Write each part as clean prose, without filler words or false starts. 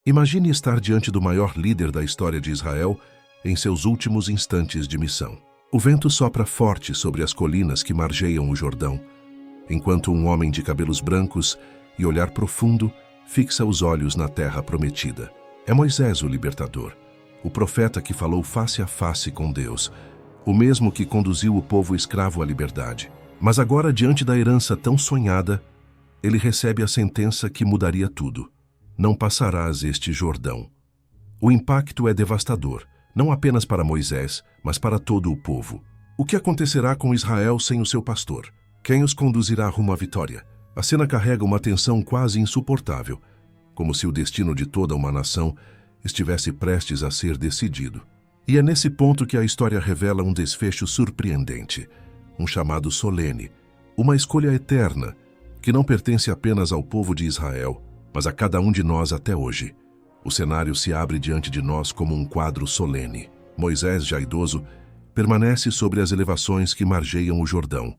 Imagine estar diante do maior líder da história de Israel em seus últimos instantes de missão. O vento sopra forte sobre as colinas que margeiam o Jordão, enquanto um homem de cabelos brancos e olhar profundo fixa os olhos na terra prometida. É Moisés o libertador, o profeta que falou face a face com Deus, o mesmo que conduziu o povo escravo à liberdade. Mas agora, diante da herança tão sonhada, ele recebe a sentença que mudaria tudo. Não passarás este Jordão. O impacto é devastador, não apenas para Moisés, mas para todo o povo. O que acontecerá com Israel sem o seu pastor? Quem os conduzirá rumo à vitória? A cena carrega uma tensão quase insuportável, como se o destino de toda uma nação estivesse prestes a ser decidido. E é nesse ponto que a história revela um desfecho surpreendente, um chamado solene, uma escolha eterna, que não pertence apenas ao povo de Israel, mas a cada um de nós até hoje. O cenário se abre diante de nós como um quadro solene. Moisés, já idoso, permanece sobre as elevações que margeiam o Jordão,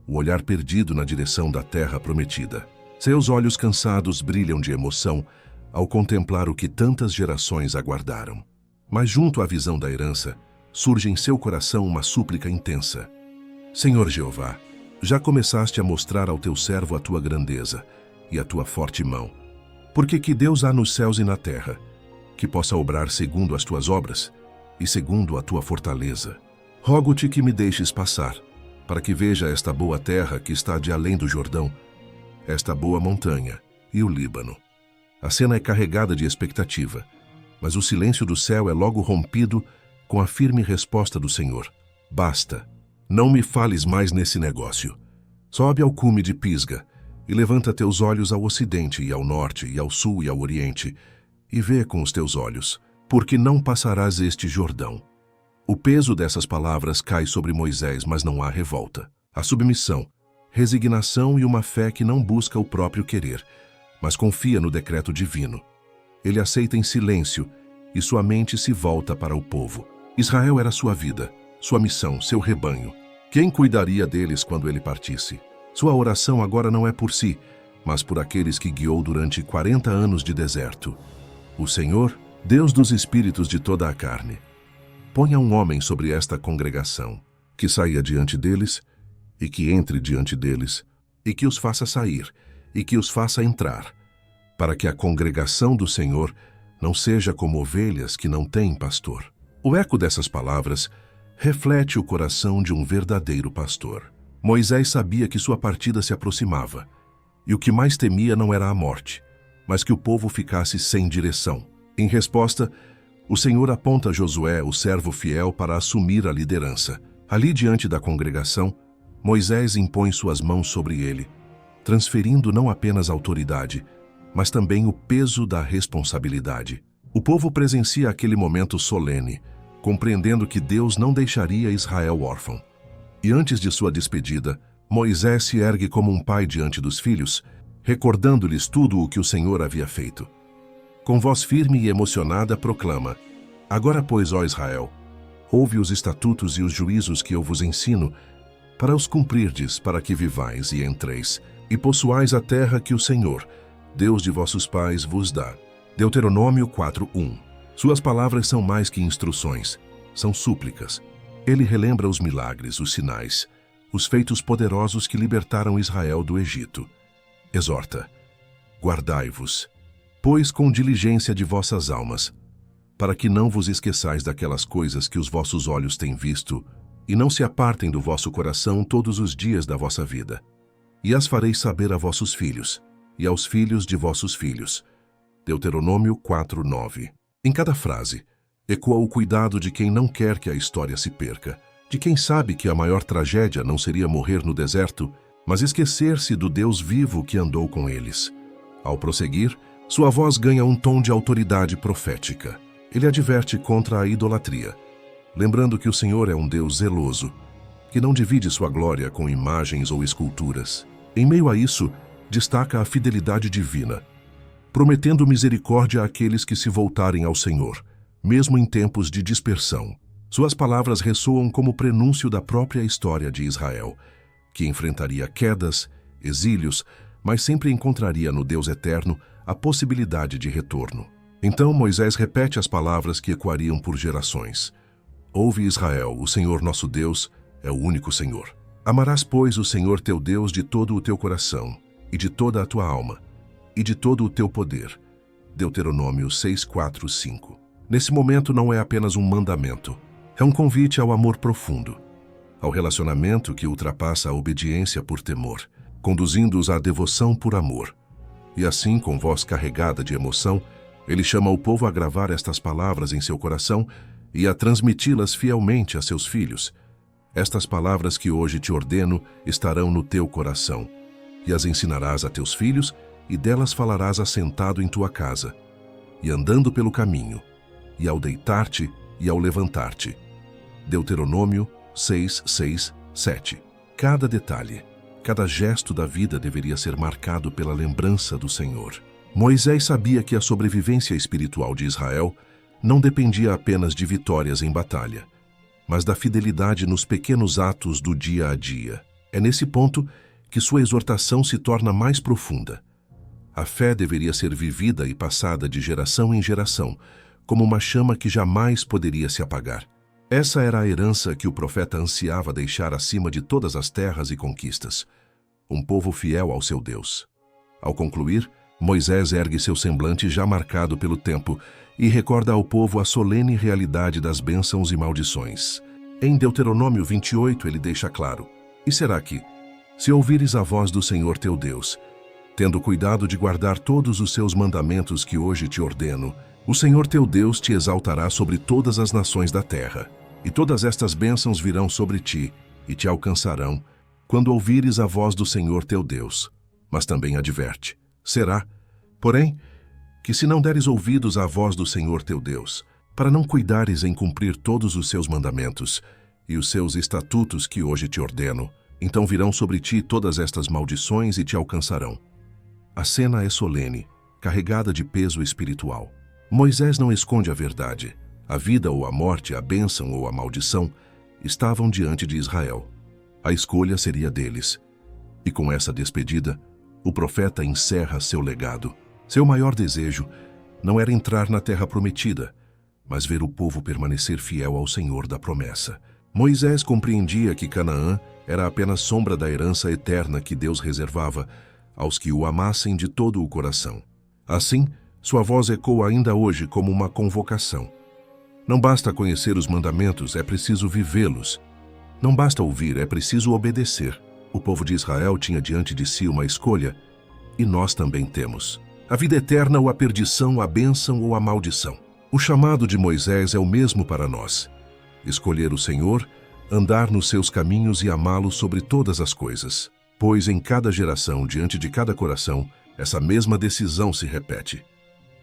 o olhar perdido na direção da terra prometida. Seus olhos cansados brilham de emoção ao contemplar o que tantas gerações aguardaram. Mas junto à visão da herança, surge em seu coração uma súplica intensa. Senhor Jeová, já começaste a mostrar ao teu servo a tua grandeza e a tua forte mão. Porque que Deus há nos céus e na terra, que possa obrar segundo as tuas obras e segundo a tua fortaleza. Rogo-te que me deixes passar, para que veja esta boa terra que está de além do Jordão, esta boa montanha e o Líbano. A cena é carregada de expectativa, mas o silêncio do céu é logo rompido com a firme resposta do Senhor. Basta, não me fales mais nesse negócio. Sobe ao cume de Pisga e levanta teus olhos ao ocidente e ao norte e ao sul e ao oriente, e vê com os teus olhos, porque não passarás este Jordão. O peso dessas palavras cai sobre Moisés, mas não há revolta. Há submissão, resignação e uma fé que não busca o próprio querer, mas confia no decreto divino. Ele aceita em silêncio e sua mente se volta para o povo. Israel era sua vida, sua missão, seu rebanho. Quem cuidaria deles quando ele partisse? Sua oração agora não é por si, mas por aqueles que guiou durante 40 anos de deserto. O Senhor, Deus dos espíritos de toda a carne, ponha um homem sobre esta congregação, que saia diante deles, e que entre diante deles, e que os faça sair, e que os faça entrar, para que a congregação do Senhor não seja como ovelhas que não têm pastor. O eco dessas palavras reflete o coração de um verdadeiro pastor. Moisés sabia que sua partida se aproximava, e o que mais temia não era a morte, mas que o povo ficasse sem direção. Em resposta, o Senhor aponta Josué, o servo fiel, para assumir a liderança. Ali diante da congregação, Moisés impõe suas mãos sobre ele, transferindo não apenas autoridade, mas também o peso da responsabilidade. O povo presencia aquele momento solene, compreendendo que Deus não deixaria Israel órfão. E antes de sua despedida, Moisés se ergue como um pai diante dos filhos, recordando-lhes tudo o que o Senhor havia feito. Com voz firme e emocionada proclama: Agora, pois, ó Israel, ouve os estatutos e os juízos que eu vos ensino, para os cumprirdes, para que vivais e entreis, e possuais a terra que o Senhor, Deus de vossos pais, vos dá. Deuteronômio 4:1. Suas palavras são mais que instruções, são súplicas. Ele relembra os milagres, os sinais, os feitos poderosos que libertaram Israel do Egito. Exorta: Guardai-vos, pois com diligência de vossas almas, para que não vos esqueçais daquelas coisas que os vossos olhos têm visto, e não se apartem do vosso coração todos os dias da vossa vida. E as fareis saber a vossos filhos, e aos filhos de vossos filhos. Deuteronômio 4:9. Em cada frase, ecoa o cuidado de quem não quer que a história se perca, de quem sabe que a maior tragédia não seria morrer no deserto, mas esquecer-se do Deus vivo que andou com eles. Ao prosseguir, sua voz ganha um tom de autoridade profética. Ele adverte contra a idolatria, lembrando que o Senhor é um Deus zeloso, que não divide sua glória com imagens ou esculturas. Em meio a isso, destaca a fidelidade divina, prometendo misericórdia àqueles que se voltarem ao Senhor, mesmo em tempos de dispersão. Suas palavras ressoam como prenúncio da própria história de Israel, que enfrentaria quedas, exílios, mas sempre encontraria no Deus eterno a possibilidade de retorno. Então Moisés repete as palavras que ecoariam por gerações. Ouve, Israel, o Senhor nosso Deus é o único Senhor. Amarás, pois, o Senhor teu Deus de todo o teu coração, e de toda a tua alma, e de todo o teu poder. Deuteronômio 6, 4, 5. Nesse momento não é apenas um mandamento, é um convite ao amor profundo, ao relacionamento que ultrapassa a obediência por temor, conduzindo-os à devoção por amor. E assim, com voz carregada de emoção, ele chama o povo a gravar estas palavras em seu coração e a transmiti-las fielmente a seus filhos. Estas palavras que hoje te ordeno estarão no teu coração, e as ensinarás a teus filhos, e delas falarás assentado em tua casa, e andando pelo caminho, e ao deitar-te e ao levantar-te. Deuteronômio 6, 6, 7. Cada detalhe, cada gesto da vida deveria ser marcado pela lembrança do Senhor. Moisés sabia que a sobrevivência espiritual de Israel não dependia apenas de vitórias em batalha, mas da fidelidade nos pequenos atos do dia a dia. É nesse ponto que sua exortação se torna mais profunda. A fé deveria ser vivida e passada de geração em geração, como uma chama que jamais poderia se apagar. Essa era a herança que o profeta ansiava deixar acima de todas as terras e conquistas, um povo fiel ao seu Deus. Ao concluir, Moisés ergue seu semblante já marcado pelo tempo e recorda ao povo a solene realidade das bênçãos e maldições. Em Deuteronômio 28 ele deixa claro: E será que, se ouvires a voz do Senhor teu Deus, tendo cuidado de guardar todos os seus mandamentos que hoje te ordeno, o Senhor teu Deus te exaltará sobre todas as nações da terra, e todas estas bênçãos virão sobre ti e te alcançarão, quando ouvires a voz do Senhor teu Deus. Mas também adverte: será, porém, que se não deres ouvidos à voz do Senhor teu Deus, para não cuidares em cumprir todos os seus mandamentos e os seus estatutos que hoje te ordeno, então virão sobre ti todas estas maldições e te alcançarão. A cena é solene, carregada de peso espiritual. Moisés não esconde a verdade. A vida ou a morte, a bênção ou a maldição, estavam diante de Israel. A escolha seria deles. E com essa despedida, o profeta encerra seu legado. Seu maior desejo não era entrar na terra prometida, mas ver o povo permanecer fiel ao Senhor da promessa. Moisés compreendia que Canaã era apenas sombra da herança eterna que Deus reservava aos que o amassem de todo o coração. Assim, sua voz ecoa ainda hoje como uma convocação. Não basta conhecer os mandamentos, é preciso vivê-los. Não basta ouvir, é preciso obedecer. O povo de Israel tinha diante de si uma escolha, e nós também temos: a vida eterna ou a perdição, a bênção ou a maldição. O chamado de Moisés é o mesmo para nós: escolher o Senhor, andar nos seus caminhos e amá-lo sobre todas as coisas. Pois em cada geração, diante de cada coração, essa mesma decisão se repete.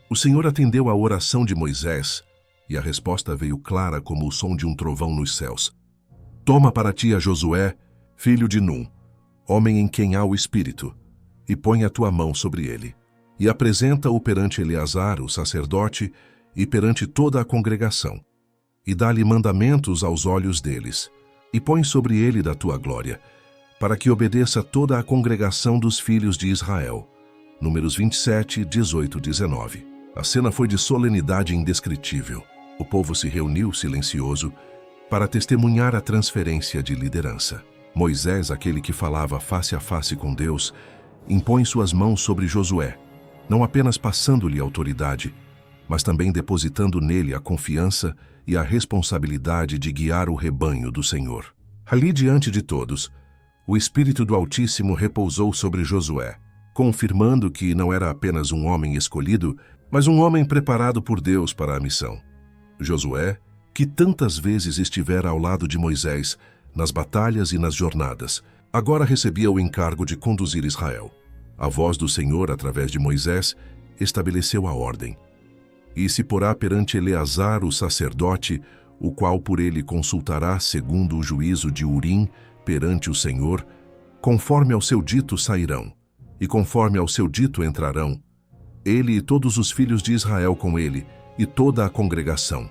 O Senhor atendeu à oração de Moisés, e a resposta veio clara como o som de um trovão nos céus. Toma para ti a Josué, filho de Num, homem em quem há o Espírito, e põe a tua mão sobre ele, e apresenta-o perante Eleazar, o sacerdote, e perante toda a congregação, e dá-lhe mandamentos aos olhos deles, e põe sobre ele da tua glória, para que obedeça toda a congregação dos filhos de Israel. Números 27, 18, 19. A cena foi de solenidade indescritível. O povo se reuniu silencioso para testemunhar a transferência de liderança. Moisés, aquele que falava face a face com Deus, impõe suas mãos sobre Josué, não apenas passando-lhe autoridade, mas também depositando nele a confiança e a responsabilidade de guiar o rebanho do Senhor. Ali diante de todos, o Espírito do Altíssimo repousou sobre Josué, confirmando que não era apenas um homem escolhido, mas um homem preparado por Deus para a missão. Josué, que tantas vezes estivera ao lado de Moisés, nas batalhas e nas jornadas, agora recebia o encargo de conduzir Israel. A voz do Senhor, através de Moisés, estabeleceu a ordem. E se porá perante Eleazar, o sacerdote, o qual por ele consultará segundo o juízo de Urim perante o Senhor, conforme ao seu dito sairão, e conforme ao seu dito entrarão, ele e todos os filhos de Israel com ele, e toda a congregação.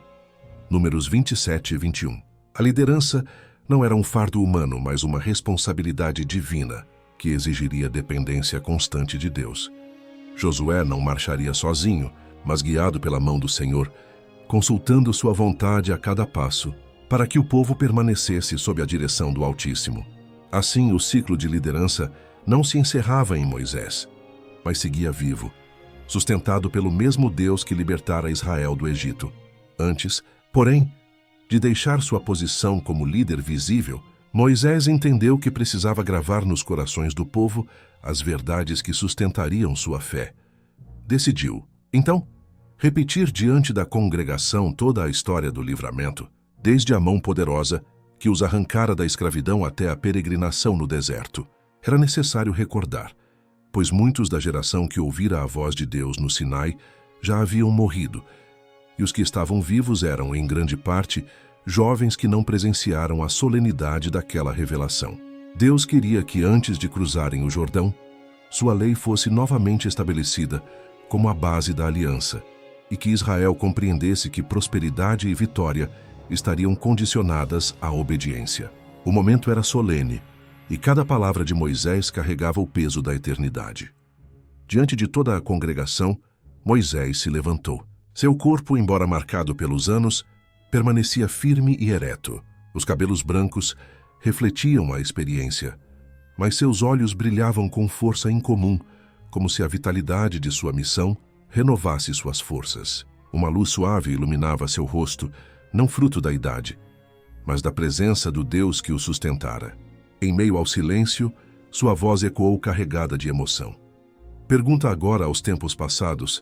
Números 27 e 21. A liderança não era um fardo humano, mas uma responsabilidade divina, que exigiria dependência constante de Deus. Josué não marcharia sozinho, mas guiado pela mão do Senhor, consultando sua vontade a cada passo, para que o povo permanecesse sob a direção do Altíssimo. Assim, o ciclo de liderança não se encerrava em Moisés, mas seguia vivo, sustentado pelo mesmo Deus que libertara Israel do Egito. Antes, porém, de deixar sua posição como líder visível, Moisés entendeu que precisava gravar nos corações do povo as verdades que sustentariam sua fé. Decidiu, então, repetir diante da congregação toda a história do livramento, desde a mão poderosa que os arrancara da escravidão até a peregrinação no deserto. Era necessário recordar, pois muitos da geração que ouvira a voz de Deus no Sinai já haviam morrido, e os que estavam vivos eram, em grande parte, jovens que não presenciaram a solenidade daquela revelação. Deus queria que, antes de cruzarem o Jordão, sua lei fosse novamente estabelecida como a base da aliança, e que Israel compreendesse que prosperidade e vitória estariam condicionadas à obediência. O momento era solene, e cada palavra de Moisés carregava o peso da eternidade. Diante de toda a congregação, Moisés se levantou. Seu corpo, embora marcado pelos anos, permanecia firme e ereto. Os cabelos brancos refletiam a experiência, mas seus olhos brilhavam com força incomum, como se a vitalidade de sua missão renovasse suas forças. Uma luz suave iluminava seu rosto, não fruto da idade, mas da presença do Deus que o sustentara. Em meio ao silêncio, sua voz ecoou carregada de emoção. Pergunta agora aos tempos passados,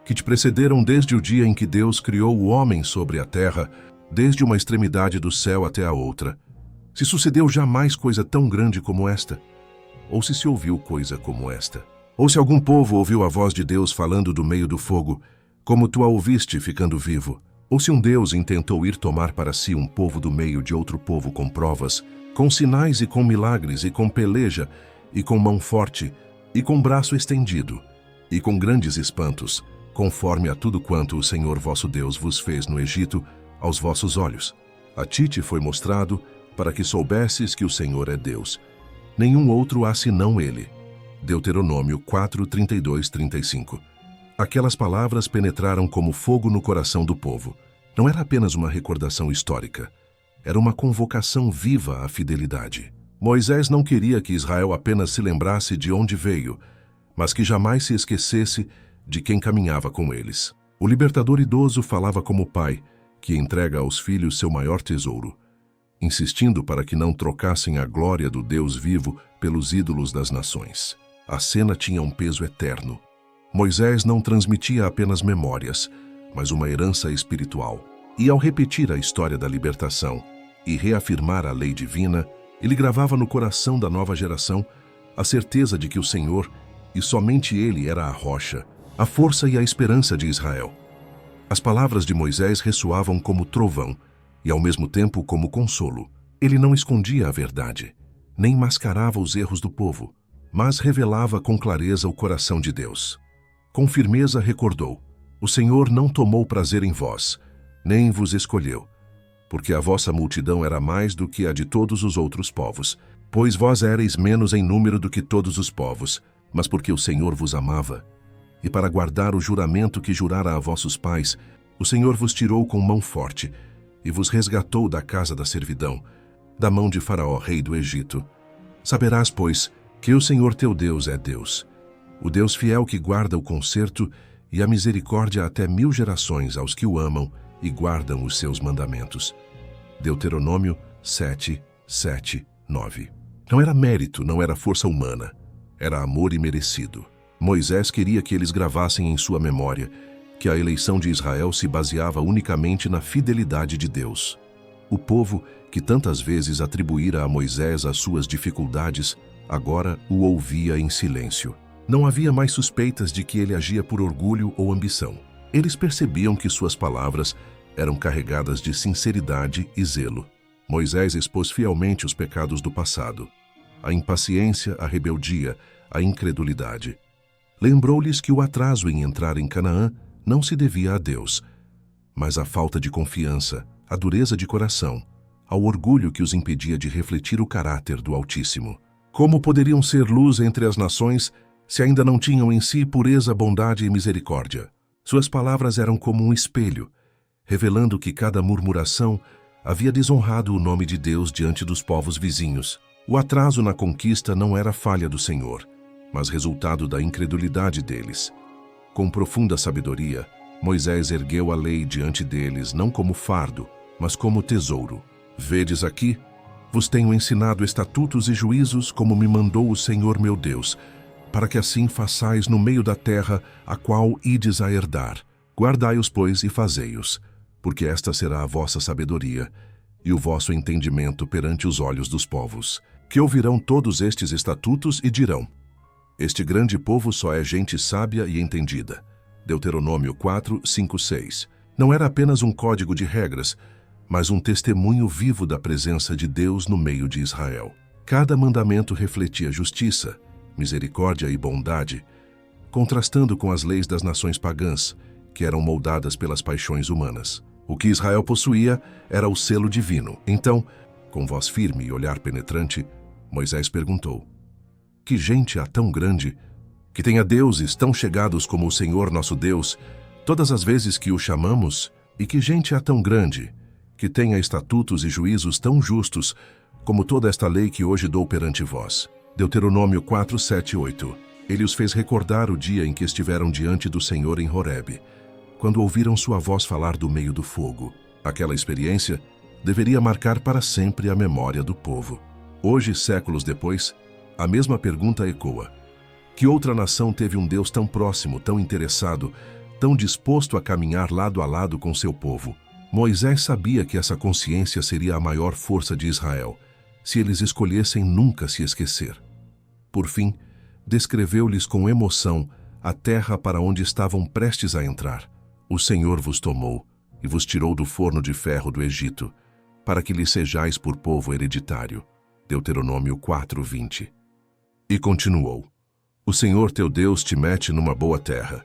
que te precederam desde o dia em que Deus criou o homem sobre a terra, desde uma extremidade do céu até a outra. Se sucedeu jamais coisa tão grande como esta? Ou se ouviu coisa como esta? Ou se algum povo ouviu a voz de Deus falando do meio do fogo, como tu a ouviste ficando vivo? Ou se um Deus intentou ir tomar para si um povo do meio de outro povo com provas, com sinais e com milagres, e com peleja, e com mão forte, e com braço estendido, e com grandes espantos, conforme a tudo quanto o Senhor vosso Deus vos fez no Egito, aos vossos olhos. A ti te foi mostrado, para que soubesses que o Senhor é Deus. Nenhum outro há senão Ele. Deuteronômio 4, 32, 35. Aquelas palavras penetraram como fogo no coração do povo. Não era apenas uma recordação histórica. Era uma convocação viva à fidelidade. Moisés não queria que Israel apenas se lembrasse de onde veio, mas que jamais se esquecesse de quem caminhava com eles. O libertador idoso falava como pai, que entrega aos filhos seu maior tesouro, insistindo para que não trocassem a glória do Deus vivo pelos ídolos das nações. A cena tinha um peso eterno. Moisés não transmitia apenas memórias, mas uma herança espiritual. E ao repetir a história da libertação e reafirmar a lei divina, ele gravava no coração da nova geração a certeza de que o Senhor, e somente Ele, era a rocha, a força e a esperança de Israel. As palavras de Moisés ressoavam como trovão e, ao mesmo tempo, como consolo. Ele não escondia a verdade, nem mascarava os erros do povo, mas revelava com clareza o coração de Deus. Com firmeza recordou: o Senhor não tomou prazer em vós, nem vos escolheu, porque a vossa multidão era mais do que a de todos os outros povos, pois vós éreis menos em número do que todos os povos, mas porque o Senhor vos amava, e para guardar o juramento que jurara a vossos pais, o Senhor vos tirou com mão forte, e vos resgatou da casa da servidão, da mão de Faraó, rei do Egito. Saberás, pois, que o Senhor teu Deus é Deus, o Deus fiel que guarda o conserto e a misericórdia até 1000 gerações aos que o amam e guardam os seus mandamentos. Deuteronômio 7, 7, 9. Não era mérito, não era força humana, era amor imerecido. Moisés queria que eles gravassem em sua memória que a eleição de Israel se baseava unicamente na fidelidade de Deus. O povo, que tantas vezes atribuíra a Moisés as suas dificuldades, agora o ouvia em silêncio. Não havia mais suspeitas de que ele agia por orgulho ou ambição. Eles percebiam que suas palavras eram carregadas de sinceridade e zelo. Moisés expôs fielmente os pecados do passado, a impaciência, a rebeldia, a incredulidade. Lembrou-lhes que o atraso em entrar em Canaã não se devia a Deus, mas à falta de confiança, à dureza de coração, ao orgulho que os impedia de refletir o caráter do Altíssimo. Como poderiam ser luz entre as nações se ainda não tinham em si pureza, bondade e misericórdia? Suas palavras eram como um espelho, revelando que cada murmuração havia desonrado o nome de Deus diante dos povos vizinhos. O atraso na conquista não era falha do Senhor, mas resultado da incredulidade deles. Com profunda sabedoria, Moisés ergueu a lei diante deles não como fardo, mas como tesouro. Vedes aqui, vos tenho ensinado estatutos e juízos como me mandou o Senhor meu Deus, para que assim façais no meio da terra a qual ides a herdar. Guardai-os, pois, e fazei-os, porque esta será a vossa sabedoria e o vosso entendimento perante os olhos dos povos, que ouvirão todos estes estatutos e dirão: este grande povo só é gente sábia e entendida. Deuteronômio 4, 5, 6. Não era apenas um código de regras, mas um testemunho vivo da presença de Deus no meio de Israel. Cada mandamento refletia justiça, misericórdia e bondade, contrastando com as leis das nações pagãs, que eram moldadas pelas paixões humanas. O que Israel possuía era o selo divino. Então, com voz firme e olhar penetrante, Moisés perguntou: que gente há tão grande, que tenha deuses tão chegados como o Senhor nosso Deus, todas as vezes que o chamamos, e que gente há tão grande, que tenha estatutos e juízos tão justos, como toda esta lei que hoje dou perante vós. Deuteronômio 4, 7, 8. Ele os fez recordar o dia em que estiveram diante do Senhor em Horebe, quando ouviram sua voz falar do meio do fogo. Aquela experiência deveria marcar para sempre a memória do povo. Hoje, séculos depois, a mesma pergunta ecoa: que outra nação teve um Deus tão próximo, tão interessado, tão disposto a caminhar lado a lado com seu povo? Moisés sabia que essa consciência seria a maior força de Israel, se eles escolhessem nunca se esquecer. Por fim, descreveu-lhes com emoção a terra para onde estavam prestes a entrar. O Senhor vos tomou e vos tirou do forno de ferro do Egito, para que lhe sejais por povo hereditário. Deuteronômio 4, 20. E continuou: o Senhor teu Deus te mete numa boa terra.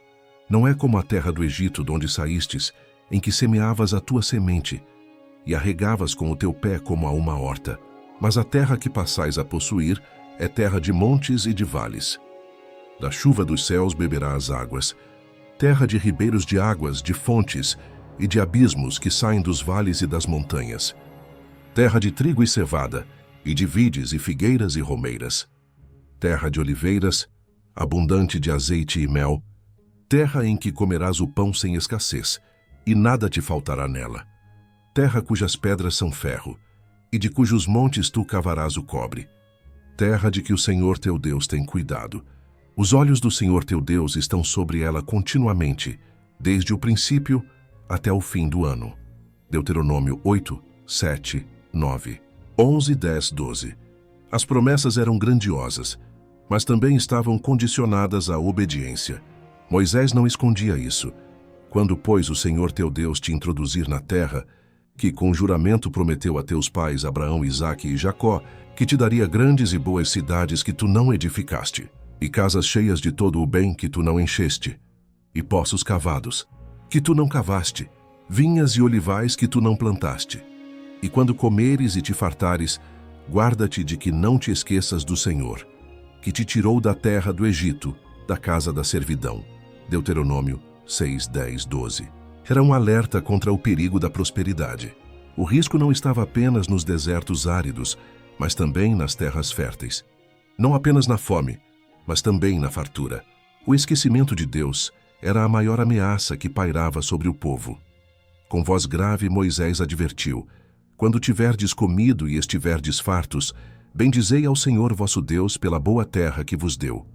Não é como a terra do Egito, de onde saístes, em que semeavas a tua semente, e a regavas com o teu pé como a uma horta. Mas a terra que passais a possuir é terra de montes e de vales. Da chuva dos céus beberá as águas, terra de ribeiros de águas, de fontes e de abismos que saem dos vales e das montanhas. Terra de trigo e cevada, e de vides e figueiras e romeiras. Terra de oliveiras, abundante de azeite e mel, terra em que comerás o pão sem escassez, e nada te faltará nela. Terra cujas pedras são ferro, e de cujos montes tu cavarás o cobre. Terra de que o Senhor teu Deus tem cuidado. Os olhos do Senhor teu Deus estão sobre ela continuamente, desde o princípio até o fim do ano. Deuteronômio 8, 7, 9, 11, 10, 12. As promessas eram grandiosas, mas também estavam condicionadas à obediência. Moisés não escondia isso. Quando, pois, o Senhor teu Deus te introduzir na terra, que com juramento prometeu a teus pais Abraão, Isaque e Jacó, que te daria grandes e boas cidades que tu não edificaste, e casas cheias de todo o bem que tu não encheste, e poços cavados, que tu não cavaste, vinhas e olivais que tu não plantaste. E quando comeres e te fartares, guarda-te de que não te esqueças do Senhor, que te tirou da terra do Egito, da casa da servidão. Deuteronômio 6, 10, 12. Era um alerta contra o perigo da prosperidade. O risco não estava apenas nos desertos áridos, mas também nas terras férteis. Não apenas na fome, mas também na fartura. O esquecimento de Deus era a maior ameaça que pairava sobre o povo. Com voz grave, Moisés advertiu: quando tiverdes comido e estiverdes fartos, bendizei ao Senhor vosso Deus pela boa terra que vos deu.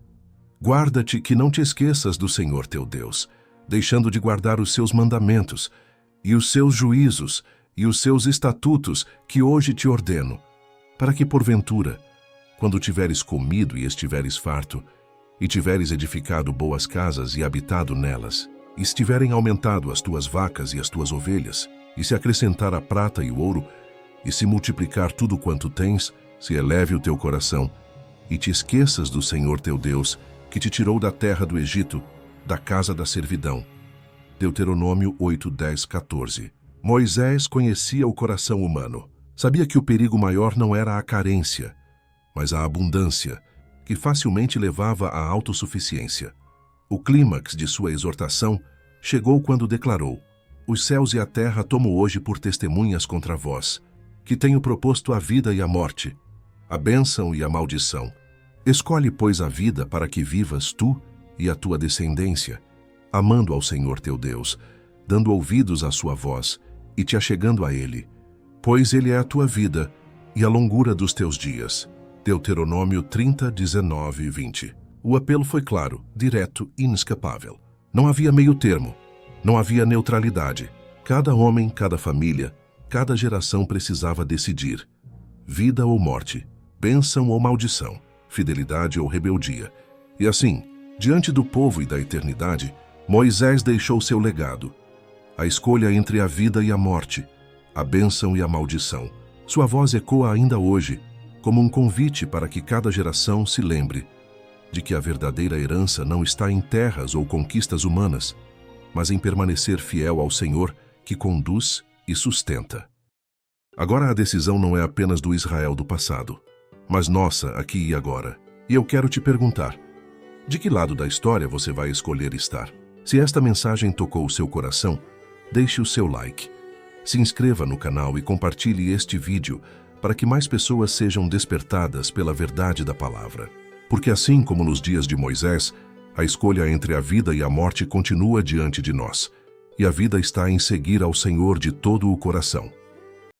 Guarda-te que não te esqueças do Senhor teu Deus, deixando de guardar os seus mandamentos, e os seus juízos, e os seus estatutos, que hoje te ordeno, para que, porventura, quando tiveres comido e estiveres farto, e tiveres edificado boas casas e habitado nelas, e estiverem aumentado as tuas vacas e as tuas ovelhas, e se acrescentar a prata e o ouro, e se multiplicar tudo quanto tens, se eleve o teu coração, e te esqueças do Senhor teu Deus, que te tirou da terra do Egito, da casa da servidão. Deuteronômio 8, 10, 14. Moisés conhecia o coração humano. Sabia que o perigo maior não era a carência, mas a abundância, que facilmente levava à autossuficiência. O clímax de sua exortação chegou quando declarou: os céus e a terra tomo hoje por testemunhas contra vós, que tenho proposto a vida e a morte, a bênção e a maldição. Escolhe, pois, a vida para que vivas tu e a tua descendência, amando ao Senhor teu Deus, dando ouvidos à sua voz e te achegando a Ele, pois Ele é a tua vida e a longura dos teus dias. Deuteronômio 30, 19 e 20. O apelo foi claro, direto e inescapável. Não havia meio termo, não havia neutralidade. Cada homem, cada família, cada geração precisava decidir: vida ou morte, bênção ou maldição, fidelidade ou rebeldia. E assim, diante do povo e da eternidade, Moisés deixou seu legado: a escolha entre a vida e a morte, a bênção e a maldição. Sua voz ecoa ainda hoje, como um convite para que cada geração se lembre de que a verdadeira herança não está em terras ou conquistas humanas, mas em permanecer fiel ao Senhor que conduz e sustenta. Agora a decisão não é apenas do Israel do passado, mas nossa aqui e agora. E eu quero te perguntar: de que lado da história você vai escolher estar? Se esta mensagem tocou o seu coração, deixe o seu like. Se inscreva no canal e compartilhe este vídeo para que mais pessoas sejam despertadas pela verdade da palavra. Porque assim como nos dias de Moisés, a escolha entre a vida e a morte continua diante de nós, e a vida está em seguir ao Senhor de todo o coração.